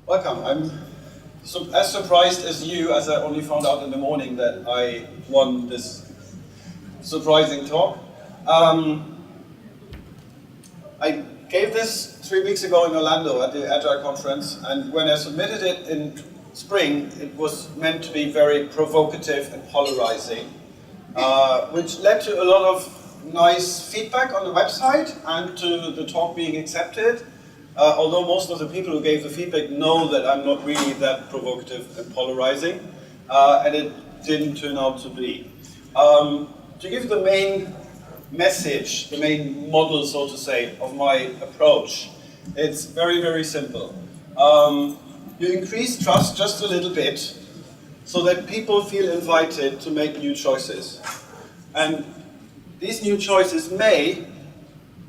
Welcome. I'm as surprised as you, as I only found out in the morning that I won this surprising talk. I gave this 3 weeks ago in Orlando at the Agile conference, and when I submitted it in spring, it was meant to be very provocative and polarizing, which led to a lot of nice feedback on the website and to the talk being accepted. Although most of the people who gave the feedback know that I'm not really that provocative and polarizing, and it didn't turn out to be. To give the main message, the main model, so to say, of my approach, it's very, very simple. You increase trust just a little bit so that people feel invited to make new choices. And these new choices may,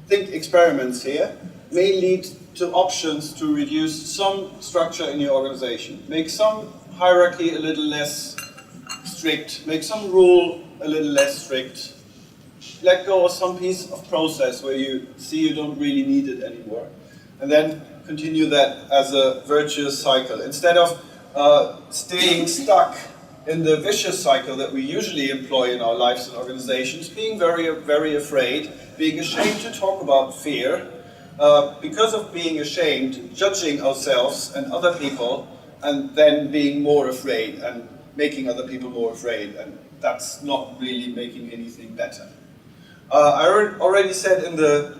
think experiments here, may lead to options to reduce some structure in your organization. Make some hierarchy a little less strict, make some rule a little less strict. Let go of some piece of process where you see you don't really need it anymore. And then continue that as a virtuous cycle. Instead of staying stuck in the vicious cycle that we usually employ in our lives and organizations, being very, very afraid, being ashamed to talk about fear, because of being ashamed, judging ourselves and other people, and then being more afraid and making other people more afraid, and that's not really making anything better. I already said in the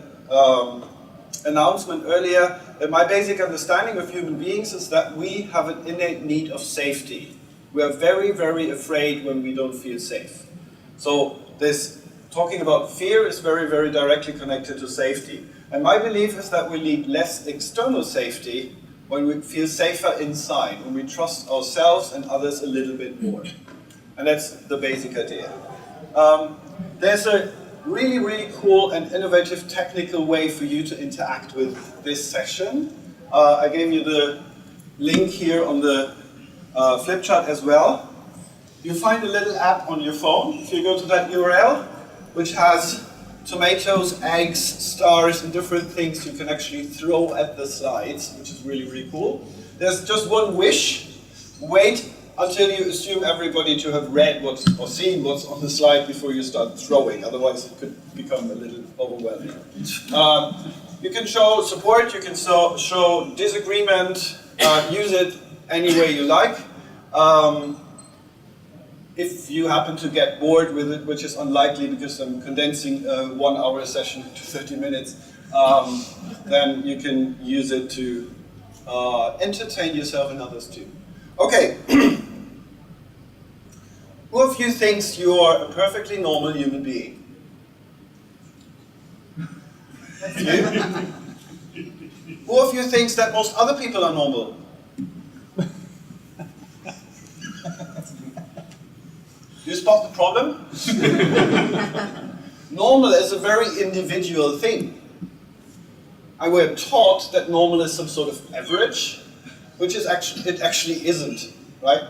announcement earlier that my basic understanding of human beings is that we have an innate need of safety. We are very, very afraid when we don't feel safe. So this talking about fear is very, very directly connected to safety. And my belief is that we need less external safety when we feel safer inside, when we trust ourselves and others a little bit more. And that's the basic idea. There's a really, really cool and innovative technical way for you to interact with this session. I gave you the link here on the flip chart as well. You find a little app on your phone, if you go to that URL, which has tomatoes, eggs, stars, and different things you can actually throw at the slides, which is really, really cool. There's just one wish. Wait until you assume everybody to have read or seen what's on the slide before you start throwing, otherwise it could become a little overwhelming. You can show support, you can show disagreement, use it any way you like. If you happen to get bored with it, which is unlikely because I'm condensing a 1 hour session to 30 minutes, then you can use it to entertain yourself and others too. Okay. Who of you thinks you are a perfectly normal human being? You? Who of you thinks that most other people are normal? You spot the problem? Normal is a very individual thing. And we're taught that normal is some sort of average, which is it actually isn't, right?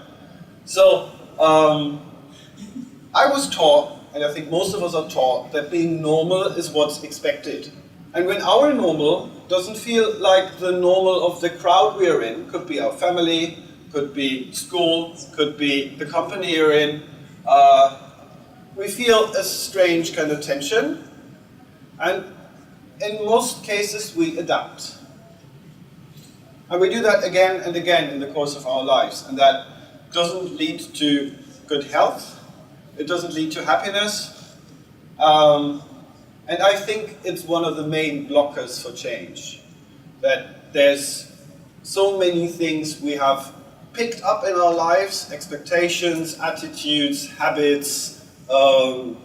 So, I was taught, and I think most of us are taught, that being normal is what's expected. And when our normal doesn't feel like the normal of the crowd we're in, could be our family, could be school, could be the company you're in, we feel a strange kind of tension, and in most cases we adapt. And we do that again and again in the course of our lives, and that doesn't lead to good health, it doesn't lead to happiness, and I think it's one of the main blockers for change, that there's so many things we have picked up in our lives, expectations, attitudes, habits,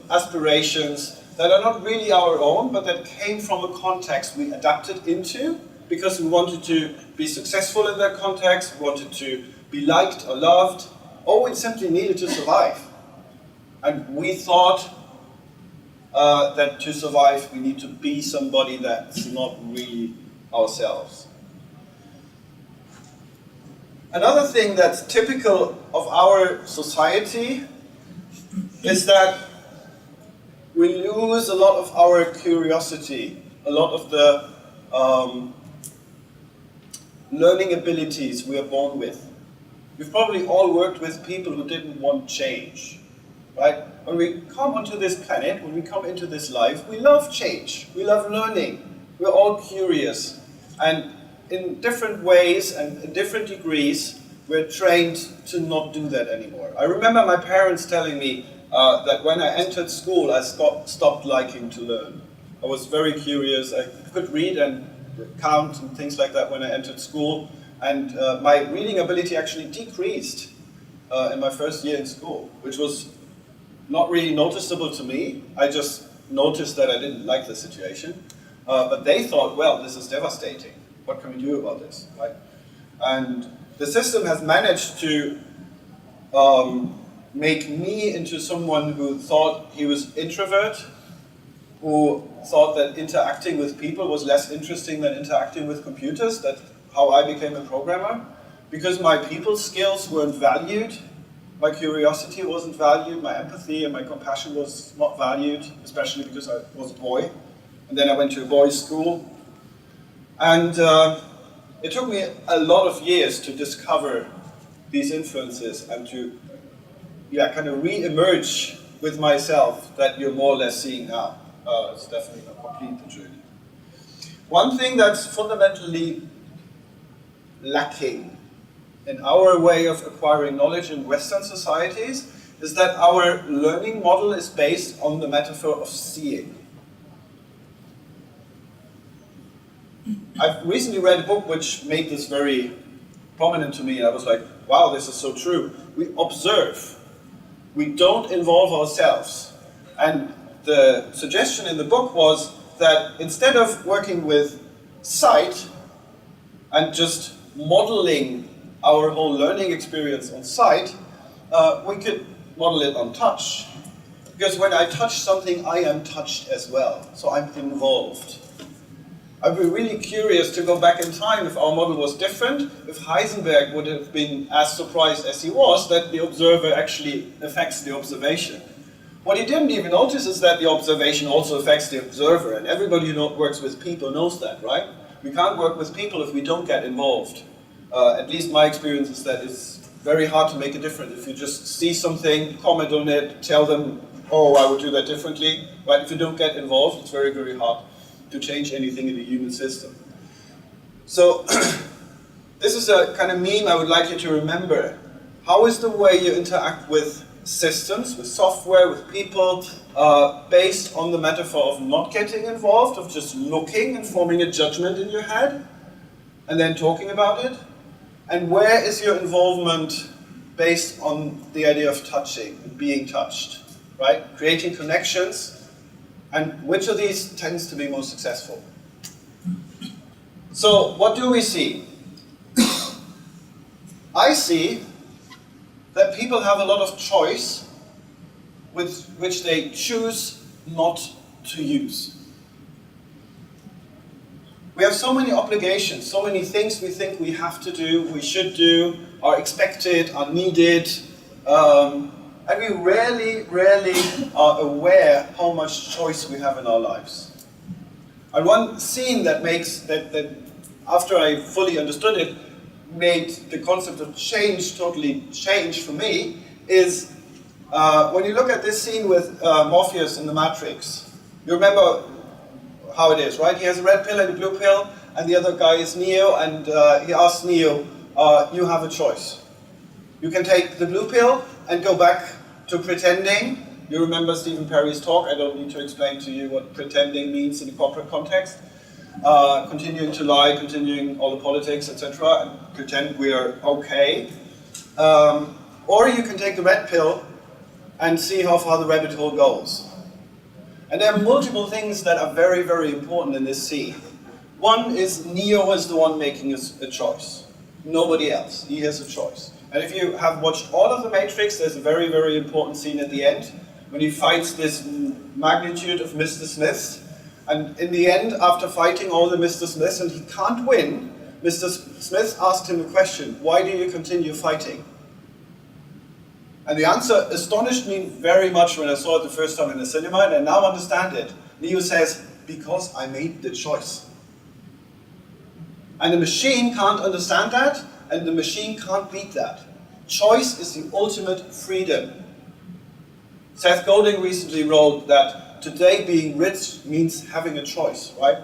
aspirations that are not really our own, but that came from a context we adapted into because we wanted to be successful in that context, we wanted to be liked or loved, or we simply needed to survive. And we thought that to survive we need to be somebody that's not really ourselves. Another thing that's typical of our society is that we lose a lot of our curiosity, a lot of the learning abilities we are born with. We've probably all worked with people who didn't want change, right? When we come onto this planet, when we come into this life, we love change, we love learning, we're all curious. And in different ways and in different degrees, we're trained to not do that anymore. I remember my parents telling me that when I entered school, I stopped liking to learn. I was very curious, I could read and count and things like that when I entered school. And my reading ability actually decreased in my first year in school, which was not really noticeable to me. I just noticed that I didn't like the situation. But they thought, well, this is devastating. What can we do about this, right? And the system has managed to make me into someone who thought he was introvert, who thought that interacting with people was less interesting than interacting with computers. That's how I became a programmer. Because my people skills weren't valued, my curiosity wasn't valued, my empathy and my compassion was not valued, especially because I was a boy. And then I went to a boys' school. And it took me a lot of years to discover these influences and to kind of re-emerge with myself that you're more or less seeing now. It's definitely not complete the journey. One thing that's fundamentally lacking in our way of acquiring knowledge in Western societies is that our learning model is based on the metaphor of seeing. I've recently read a book which made this very prominent to me, and I was like, wow, this is so true. We observe. We don't involve ourselves. And the suggestion in the book was that instead of working with sight and just modeling our whole learning experience on sight, we could model it on touch. Because when I touch something, I am touched as well. So I'm involved. I'd be really curious to go back in time if our model was different, if Heisenberg would have been as surprised as he was that the observer actually affects the observation. What he didn't even notice is that the observation also affects the observer, and everybody who works with people knows that, right? We can't work with people if we don't get involved. At least my experience is that it's very hard to make a difference. If you just see something, comment on it, tell them, oh, I would do that differently. But if you don't get involved, it's very, very hard to change anything in the human system. So this is a kind of meme I would like you to remember. How is the way you interact with systems, with software, with people, based on the metaphor of not getting involved, of just looking and forming a judgment in your head, and then talking about it? And where is your involvement based on the idea of touching, and being touched, right? Creating connections. And which of these tends to be most successful? So what do we see? I see that people have a lot of choice with which they choose not to use. We have so many obligations, so many things we think we have to do, we should do, are expected, are needed, and we rarely are aware how much choice we have in our lives. And one scene that after I fully understood it, made the concept of change totally change for me, is when you look at this scene with Morpheus in the Matrix. You remember how it is, right? He has a red pill and a blue pill, and the other guy is Neo, and he asks Neo, you have a choice. You can take the blue pill and go back to pretending. You remember Stephen Perry's talk. I don't need to explain to you what pretending means in the corporate context. Continuing to lie, continuing all the politics, etc., and pretend we are okay. Or you can take the red pill and see how far the rabbit hole goes. And there are multiple things that are very, very important in this scene. One is Neo is the one making a choice. Nobody else. He has a choice. And if you have watched all of the Matrix, there's a very, very important scene at the end when he fights this magnitude of Mr. Smiths. And in the end, after fighting all the Mr. Smiths and he can't win, Mr. Smith asked him a question, why do you continue fighting? And the answer astonished me very much when I saw it the first time in the cinema, and I now understand it. Neo says, because I made the choice. And the machine can't understand that, and the machine can't beat that. Choice is the ultimate freedom. Seth Godin recently wrote that today being rich means having a choice, right?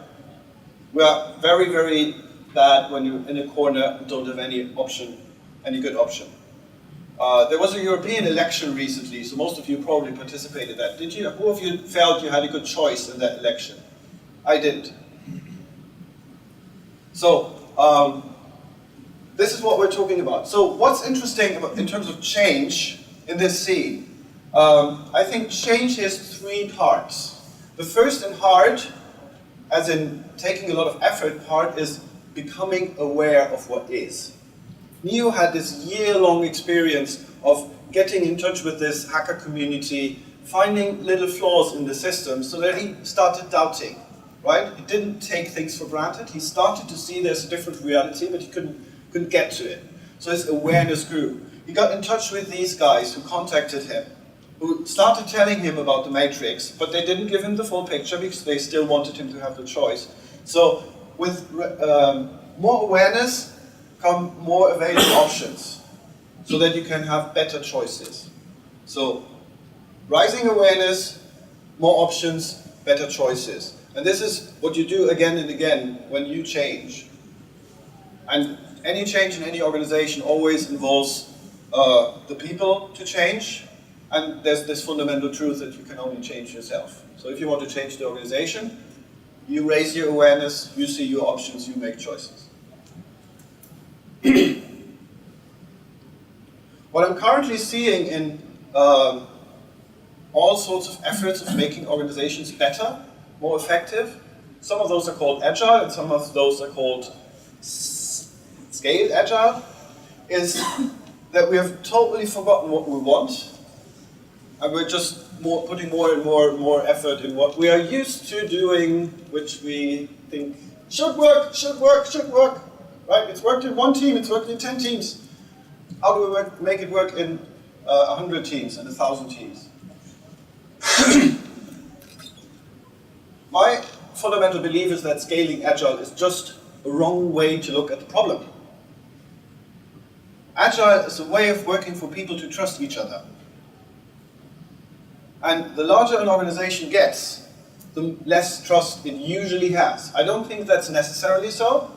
We are very, very bad when you're in a corner and don't have any option, any good option. There was a European election recently, so most of you probably participated in that. Did you? Who of you felt you had a good choice in that election? I didn't. So, this is what we're talking about. So what's interesting about, in terms of change in this scene? I think change has three parts. The first and hard, as in taking a lot of effort part, is becoming aware of what is. Neo had this year-long experience of getting in touch with this hacker community, finding little flaws in the system, so that he started doubting, right? He didn't take things for granted. He started to see there's a different reality, but he couldn't get to it. So his awareness grew. He got in touch with these guys who contacted him, who started telling him about the matrix, but they didn't give him the full picture because they still wanted him to have the choice. So with more awareness come more available options, so that you can have better choices. So rising awareness, more options, better choices. And this is what you do again and again when you change. And any change in any organization always involves the people to change. And there's this fundamental truth that you can only change yourself. So if you want to change the organization, you raise your awareness, you see your options, you make choices. What I'm currently seeing in all sorts of efforts of making organizations better, more effective, some of those are called agile and some of those are called scaled agile, is that we have totally forgotten what we want. And we're just putting more and more effort in what we are used to doing, which we think should work, right? It's worked in one team, it's worked in 10 teams. How do we make it work in 100 teams and 1,000 teams? My fundamental belief is that scaling agile is just a wrong way to look at the problem. Agile is a way of working for people to trust each other. And the larger an organization gets, the less trust it usually has. I don't think that's necessarily so.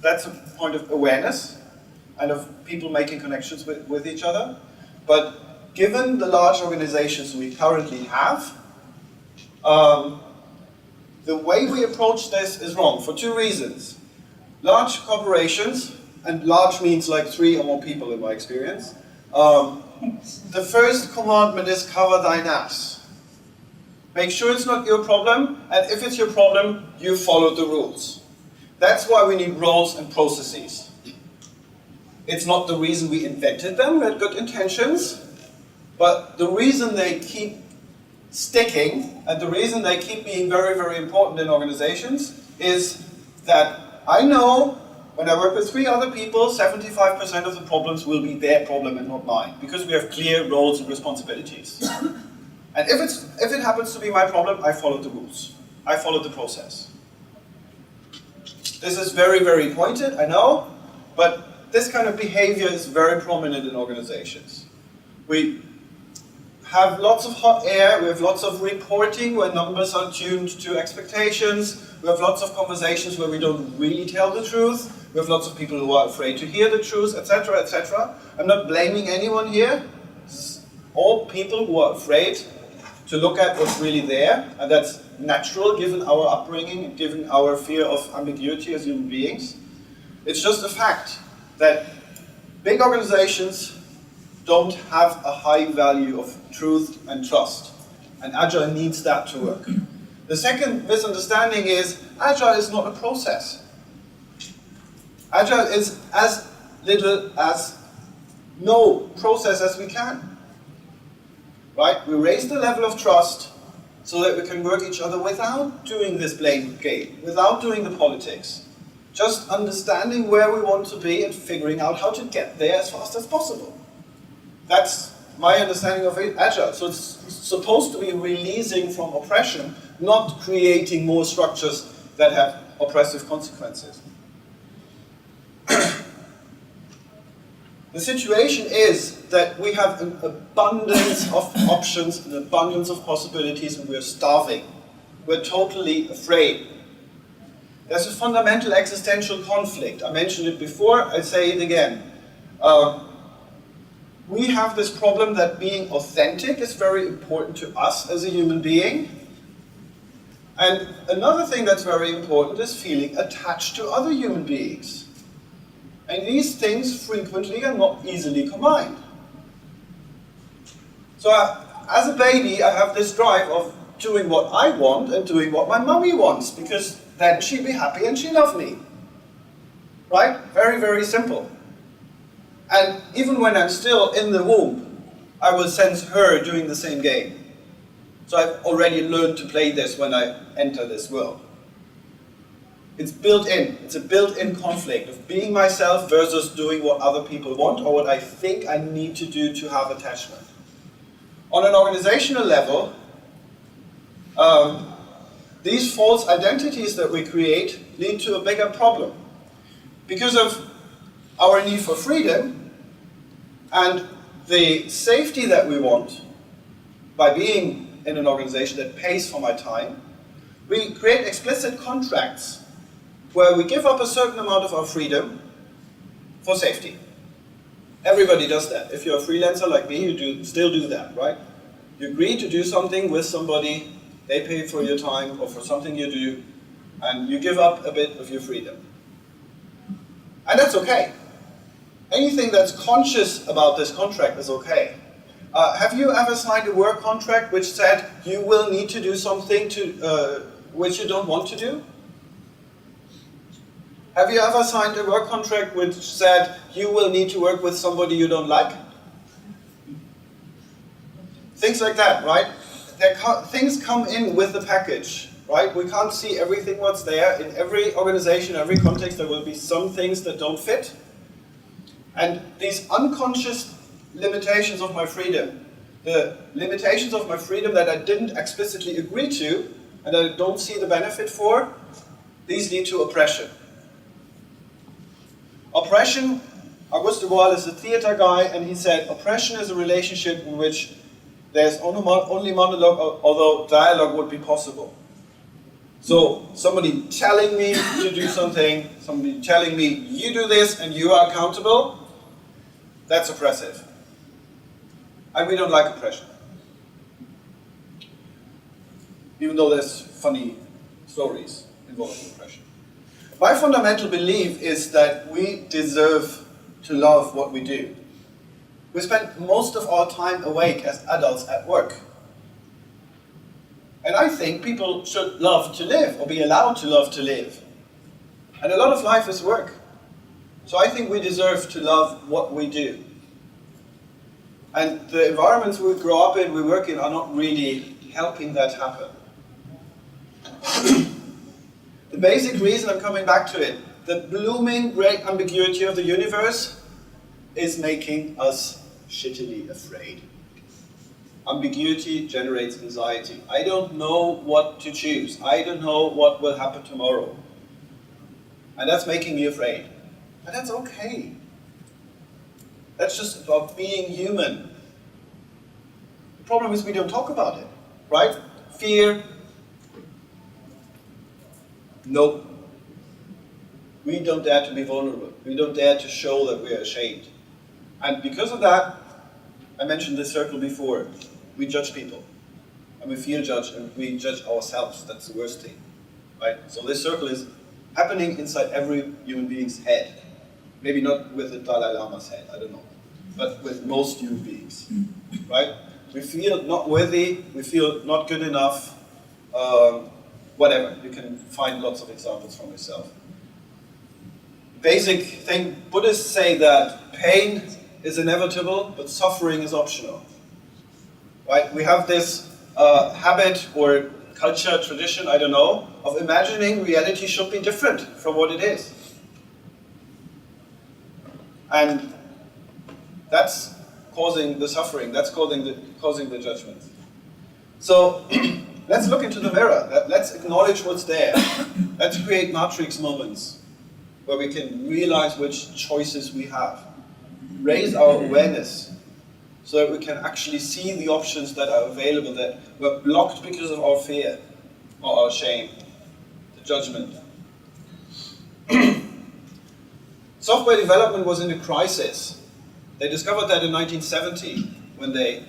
That's a point of awareness and of people making connections with each other. But given the large organizations we currently have, the way we approach this is wrong for two reasons. Large corporations, and large means like 3 or more people in my experience, the first commandment is cover thine ass. Make sure it's not your problem, and if it's your problem, you follow the rules. That's why we need roles and processes. It's not the reason we invented them, we had good intentions, but the reason they keep sticking, and the reason they keep being very, very important in organizations, is that I know when I work with 3 other people, 75% of the problems will be their problem and not mine, because we have clear roles and responsibilities. And if it happens to be my problem, I follow the rules. I follow the process. This is very, very pointed, I know, but this kind of behavior is very prominent in organizations. We have lots of hot air, we have lots of reporting where numbers are tuned to expectations, we have lots of conversations where we don't really tell the truth, we have lots of people who are afraid to hear the truth, etc., etc. I'm not blaming anyone here. It's all people who are afraid to look at what's really there, and that's natural given our upbringing and given our fear of ambiguity as human beings. It's just a fact that big organizations don't have a high value of truth and trust, and Agile needs that to work. The second misunderstanding is Agile is not a process. Agile is as little as no process as we can. Right? We raise the level of trust so that we can work each other without doing this blame game, without doing the politics. Just understanding where we want to be and figuring out how to get there as fast as possible. That's my understanding of Agile. So it's supposed to be releasing from oppression, not creating more structures that have oppressive consequences. The situation is that we have an abundance of options, an abundance of possibilities, and we're starving. We're totally afraid. There's a fundamental existential conflict. I mentioned it before, I say it again. We have this problem that being authentic is very important to us as a human being. And another thing that's very important is feeling attached to other human beings. And these things frequently are not easily combined. So as a baby, I have this drive of doing what I want and doing what my mommy wants, because then she'd be happy and she'd love me. Right? Very, very simple. And even when I'm still in the womb, I will sense her doing the same game. So I've already learned to play this when I enter this world. It's built in. It's a built-in conflict of being myself versus doing what other people want or what I think I need to do to have attachment. On an organizational level, these false identities that we create lead to a bigger problem. Because of our need for freedom and the safety that we want by being in an organization that pays for my time, we create explicit contracts where we give up a certain amount of our freedom for safety. Everybody does that. If you're a freelancer like me, you still do that, right? You agree to do something with somebody, they pay for your time or for something you do, and you give up a bit of your freedom. And that's okay. Anything that's conscious about this contract is okay. Have you ever signed a work contract which said you will need to do something which you don't want to do? Have you ever signed a work contract which said you will need to work with somebody you don't like? Things like that, right? Things come in with the package, right? We can't see everything what's there. In every organization, every context, there will be some things that don't fit. And these unconscious limitations of my freedom, the limitations of my freedom that I didn't explicitly agree to and I don't see the benefit for, these lead to oppression. Oppression, Auguste de Boal is a theater guy, and he said, oppression is a relationship in which there's only monologue, although dialogue would be possible. So, somebody telling me to do something, somebody telling me, you do this and you are accountable, that's oppressive. And we don't like oppression. Even though there's funny stories involving oppression. My fundamental belief is that we deserve to love what we do. We spend most of our time awake as adults at work. And I think people should love to live, or be allowed to love to live. And a lot of life is work. So I think we deserve to love what we do. And the environments we grow up in, we work in, are not really helping that happen. The basic reason, I'm coming back to it, the blooming great ambiguity of the universe is making us shittily afraid. Ambiguity generates anxiety. I don't know what to choose. I don't know what will happen tomorrow. And that's making me afraid. And that's okay. That's just about being human. The problem is we don't talk about it, right? Fear. Nope. We don't dare to be vulnerable. We don't dare to show that we're ashamed. And because of that, I mentioned this circle before, we judge people. And we feel judged, and we judge ourselves. That's the worst thing, right? So this circle is happening inside every human being's head. Maybe not with the Dalai Lama's head, I don't know. But with most human beings, right? We feel not worthy, we feel not good enough, whatever. You can find lots of examples from yourself. Basic thing, Buddhists say that pain is inevitable, but suffering is optional. Right? We have this habit or culture, tradition, I don't know, of imagining reality should be different from what it is. And that's causing the suffering, that's causing the judgment. So let's look into the mirror, let's acknowledge what's there. Let's create matrix moments where we can realize which choices we have. raise our awareness so that we can actually see the options that are available that were blocked because of our fear or our shame, the judgment. Software development was in a crisis. They discovered that in 1970 when they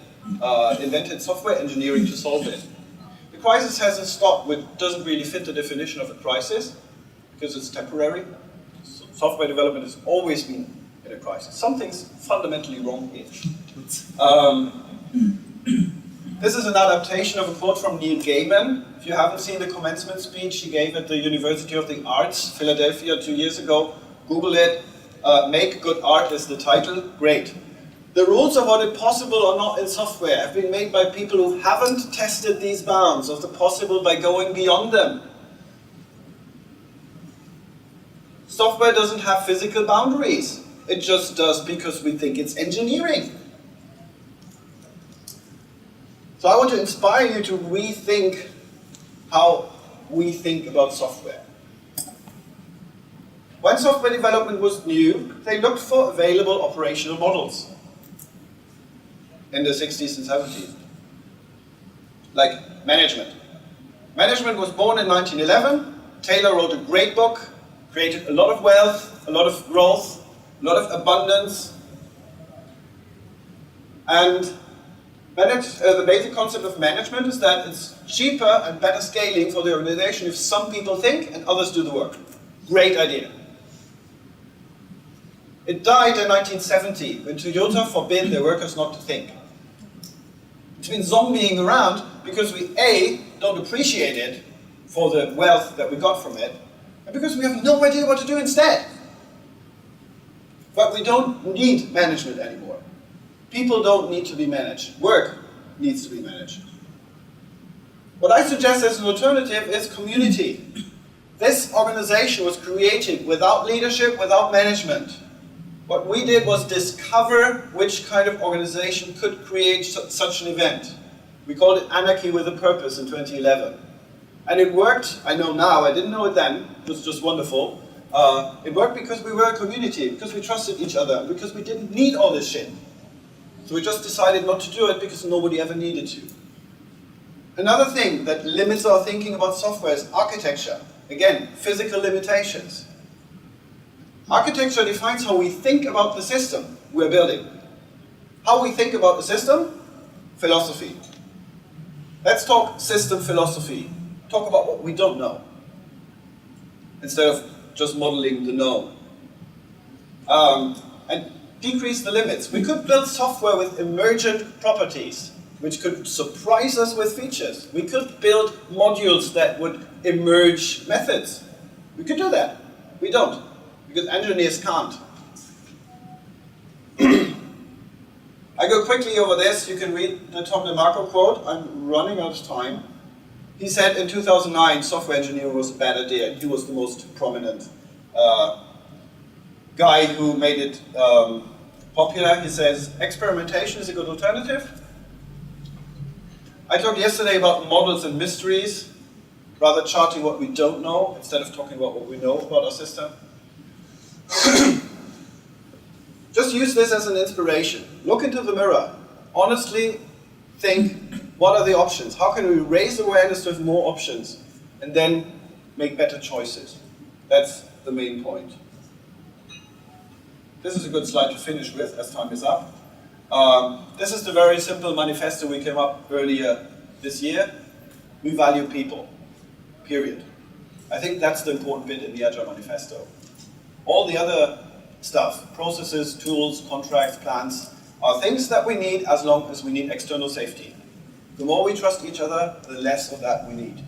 invented software engineering to solve it. The crisis hasn't stopped, which doesn't really fit the definition of a crisis because it's temporary. So software development has always been in a crisis. Something's fundamentally wrong here. This is an adaptation of a quote from Neil Gaiman. If you haven't seen the commencement speech he gave at the University of the Arts, Philadelphia, 2 years ago, Google it. Make Good Art is the title. Great. The rules of what is possible or not in software have been made by people who haven't tested these bounds of the possible by going beyond them. Software doesn't have physical boundaries. It just does because we think it's engineering. So I want to inspire you to rethink how we think about software. When software development was new, they looked for available operational models in the 60s and 70s. Like management. Management was born in 1911. Taylor wrote a great book, created a lot of wealth, a lot of growth, a lot of abundance. And the basic concept of management is that it's cheaper and better scaling for the organization if some people think and others do the work. Great idea. It died in 1970 when Toyota forbid their workers not to think. It's been zombieing around because we A, don't appreciate it for the wealth that we got from it, and because we have no idea what to do instead. But we don't need management anymore. People don't need to be managed. Work needs to be managed. What I suggest as an alternative is community. This organization was created without leadership, without management. What we did was discover which kind of organization could create such an event. We called it Anarchy with a Purpose in 2011. And it worked, I know now, I didn't know it then, it was just wonderful. It worked because we were a community, because we trusted each other, because we didn't need all this shit. So we just decided not to do it because nobody ever needed to. Another thing that limits our thinking about software is architecture. Again, physical limitations. Architecture defines how we think about the system we're building. How we think about the system? Philosophy. Let's talk system philosophy. Talk about what we don't know, instead of just modeling the known. And decrease the limits. We could build software with emergent properties, which could surprise us with features. We could build modules that would emerge methods. We could do that. We don't, because engineers can't. I go quickly over this. You can read the Tom DeMarco quote. I'm running out of time. He said in 2009, software engineering was a bad idea. He was the most prominent guy who made it popular. He says, experimentation is a good alternative. I talked yesterday about models and mysteries, rather charting what we don't know instead of talking about what we know about our system. Just use this as an inspiration. Look into the mirror. Honestly think, what are the options? How can we raise awareness to have more options and then make better choices? That's the main point. This is a good slide to finish with, as time is up. This is the very simple manifesto we came up earlier this year. We value people, period. I think that's the important bit in the Agile Manifesto. All the other stuff, processes, tools, contracts, plans, are things that we need as long as we need external safety. The more we trust each other, the less of that we need.